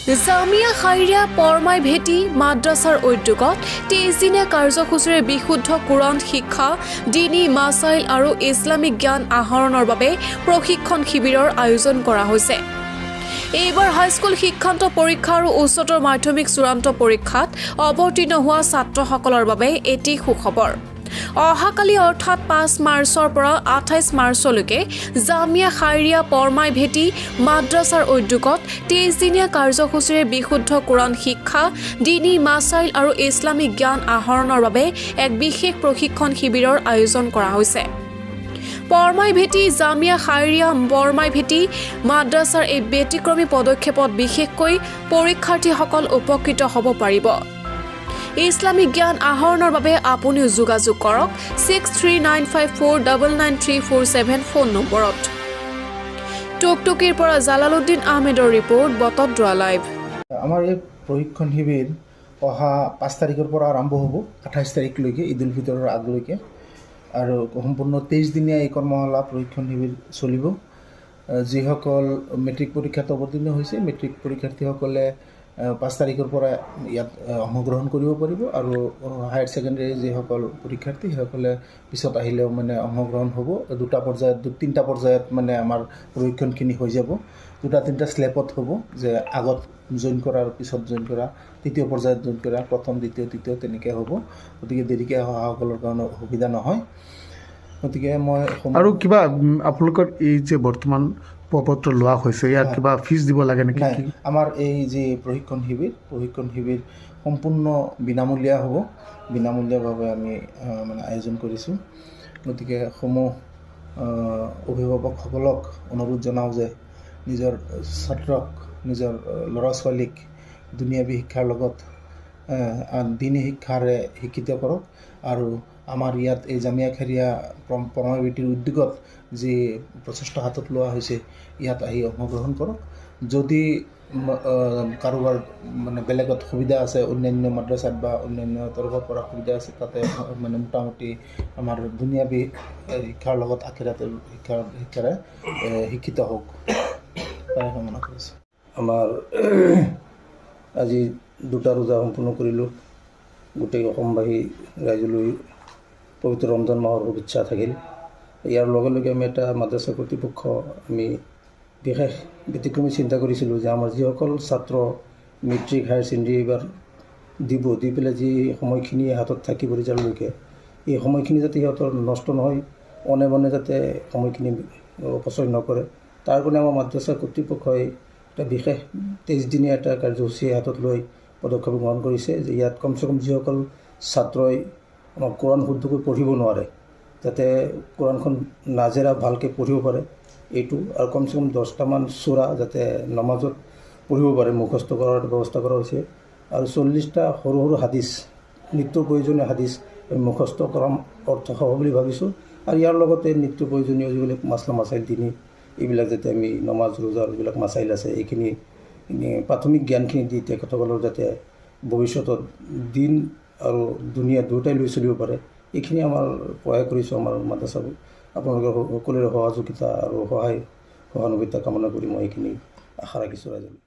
জামিয়া খাইৰিয়া পৰমাই ভেটি মাদ্ৰাছাৰ উদ্যোগত 23 দিনীয়া কাৰ্যসূচীৰে বিশুদ্ধ কোৰাণ শিক্ষা, দীনী মাছাইল আৰু ইছলামিক জ্ঞান আহৰণৰ বাবে প্ৰশিক্ষণ শিবিৰৰ আয়োজন কৰা হৈছে। এইবাৰ হাইস্কুল শিক্ষান্ত পৰীক্ষা আৰু উচ্চতৰ মাধ্যমিক চূড়ান্ত পৰীক্ষাত অৱতীৰ্ণ হোৱা ছাত্ৰসকলৰ বাবে এটি সুখবৰ। অহাকালি অৰ্থাৎ 5 মাৰ্চৰ পৰা 28 মাৰ্চলৈকে জামিয়া খাইৰিয়া পৰমাই ভেটি মাদ্ৰাছাৰ উদ্যোগত 23 দিনীয়া কাৰ্যসূচীৰে বিশুদ্ধ কোৰাণ শিক্ষা, দীনী মাছাইল আৰু ইছলামিক জ্ঞান আহৰণৰ বাবে এক বিশেষ প্ৰশিক্ষণ শিবিৰৰ আয়োজন কৰা হৈছে। পৰমাই ভেটি জামিয়া খাইৰিয়া পৰমাই ভেটি মাদ্ৰাছাৰ এই ব্যতিক্ৰমী পদক্ষেপত বিশেষকৈ পৰীক্ষাৰ্থীসকল উপকৃত হ'ব পাৰিব। ইছলামিক জ্ঞান আহৰণৰ বাবে আপুনিও যোগাযোগ কৰক 6395499347 ফোন নম্বৰত। টুকটুকিৰ পৰা জালালুদ্দিন আহমেদৰ ৰিপৰ্ট বটদ্ৰা লাইভ। আমাৰ এই প্ৰশিক্ষণ শিবিৰ অহা 5 তাৰিখৰ পৰা আৰম্ভ হ'ব 28 তাৰিখলৈকে ঈদ উল ফিতৰৰ আগলৈকে, আৰু সম্পূৰ্ণ 23 দিনীয়া এই কৰ্মশালা প্ৰশিক্ষণ শিবিৰ চলিব। যিসকল মেট্ৰিক পৰীক্ষাত অৱতীৰ্ণ হৈছে, মেট্ৰিক পৰীক্ষাৰ্থীসকলে 5 তাৰিখৰ পৰা ইয়াত অংশগ্ৰহণ কৰিব পাৰিব, আৰু হায়াৰ ছেকেণ্ডেৰী যিসকল পৰীক্ষাৰ্থী সেইসকলে পিছত আহিলেও অংশগ্ৰহণ হ'ব। তিনিটা পৰ্যায়ত আমাৰ প্ৰশিক্ষণখিনি হৈ যাব। 2-3টা স্লেপত হ'ব, যে আগত জইন কৰা আৰু পিছত জইন কৰা, তৃতীয় পৰ্যায়ত জইন কৰা, প্ৰথম, দ্বিতীয়, তৃতীয় তেনেকৈ হ'ব। গতিকে দেৰিকৈ অহাসকলৰ কাৰণে অসুবিধা নহয়। গতিকে মই আৰু কিবা আপোনালোকৰ এই যে বৰ্তমান প্ৰপত্ৰ লোৱা হৈছে, ইয়াত কিবা ফিজ দিব লাগে নেকি? আমাৰ এই যি প্ৰশিক্ষণ শিবিৰ সম্পূৰ্ণ বিনামূলীয়া হ'ব। বিনামূলীয়াভাৱে আমি আয়োজন কৰিছোঁ। গতিকে সমূহ অভিভাৱকসকলক অনুৰোধ জনাওঁ যে নিজৰ ছাত্ৰক, নিজৰ ল'ৰা ছোৱালীক দুনিয়াবী শিক্ষাৰ লগত দীনী শিক্ষাৰে শিক্ষিত কৰক। আৰু আমাৰ ইয়াত এই জামিয়া খাইৰিয়া পৰমাই ভেটিৰ উদ্যোগত যি প্ৰচেষ্টা হাতত লোৱা হৈছে, ইয়াত আহি অংশগ্ৰহণ কৰক। যদি কাৰোবাৰ বেলেগত সুবিধা আছে, অন্যান্য মাদ্ৰাছাত বা অন্যান্য তৰফৰ পৰা সুবিধা আছে, তাতে মোটামুটি আমাৰ দুনিয়াবী শিক্ষাৰ লগত আখিৰাতৰ শিক্ষাৰে শিক্ষিত হওক, তাৰে কামনা কৰিছোঁ। আমাৰ আজি 2টা ৰোজা সম্পূৰ্ণ কৰিলোঁ। গোটেই অসমবাসী ৰাইজলৈ পবিত্ৰ ৰমজান মাহৰ শুভেচ্ছা থাকিল। ইয়াৰ লগে লগে আমি এটা মাদ্ৰাছা কৰ্তৃপক্ষ আমি বিশেষ ব্যতিক্ৰমী চিন্তা কৰিছিলোঁ যে আমাৰ যিসকল ছাত্ৰ মেট্ৰিক, হায়াৰ ছেকেণ্ডেৰী এইবাৰ দি পেলাই যি সময়খিনি হাতত থাকিব ৰিজাল্টলৈকে, এই সময়খিনি যাতে সিহঁতৰ নষ্ট নহয়, অনে বনে যাতে সময়খিনি অপচয় নকৰে, তাৰ কাৰণে আমাৰ মাদ্ৰাছা কৰ্তৃপক্ষই এটা বিশেষ 23 দিনীয়া এটা কাৰ্যসূচী হাতত লৈ পদক্ষেপ গ্ৰহণ কৰিছে, যে ইয়াত কমচে কম যিসকল ছাত্ৰই আমাৰ কোৰাণ শুদ্ধকৈ পঢ়িব নোৱাৰে, যাতে কোৰাণখন নাজেৰা ভালকৈ পঢ়িব পাৰে এইটো, আৰু কমচে কম 10টামান চূৰা যাতে নমাজত পঢ়িব পাৰে, মুখস্থ কৰাৰ ব্যৱস্থা কৰা হৈছে। আৰু 40টা সৰু সৰু হাদিছ, নিত্য প্ৰয়োজনীয় হাদিছ মুখস্থ কৰা অৰ্থ হ'ব বুলি ভাবিছোঁ। আৰু ইয়াৰ লগতে নিত্য প্ৰয়োজনীয় যিবিলাক মাছলা মাছাইল দীনী, এইবিলাক যাতে আমি নমাজ ৰোজাৰ যিবিলাক মাছাইল আছে, এইখিনি প্ৰাথমিক জ্ঞানখিনি দি তেখেতসকলৰ যাতে ভৱিষ্যতত দিন আৰু দুনিয়া দুয়োটাই লৈ চলিব পাৰে, এইখিনি আমাৰ সহায় কৰিছোঁ আমাৰ মাদ্ৰাছাবোৰ। আপোনালোকৰ সকলোৰে সহযোগিতা আৰু সহানুভূতিতা কামনা কৰি মই এইখিনি আশা ৰাখিছোঁ ৰাইজলৈ।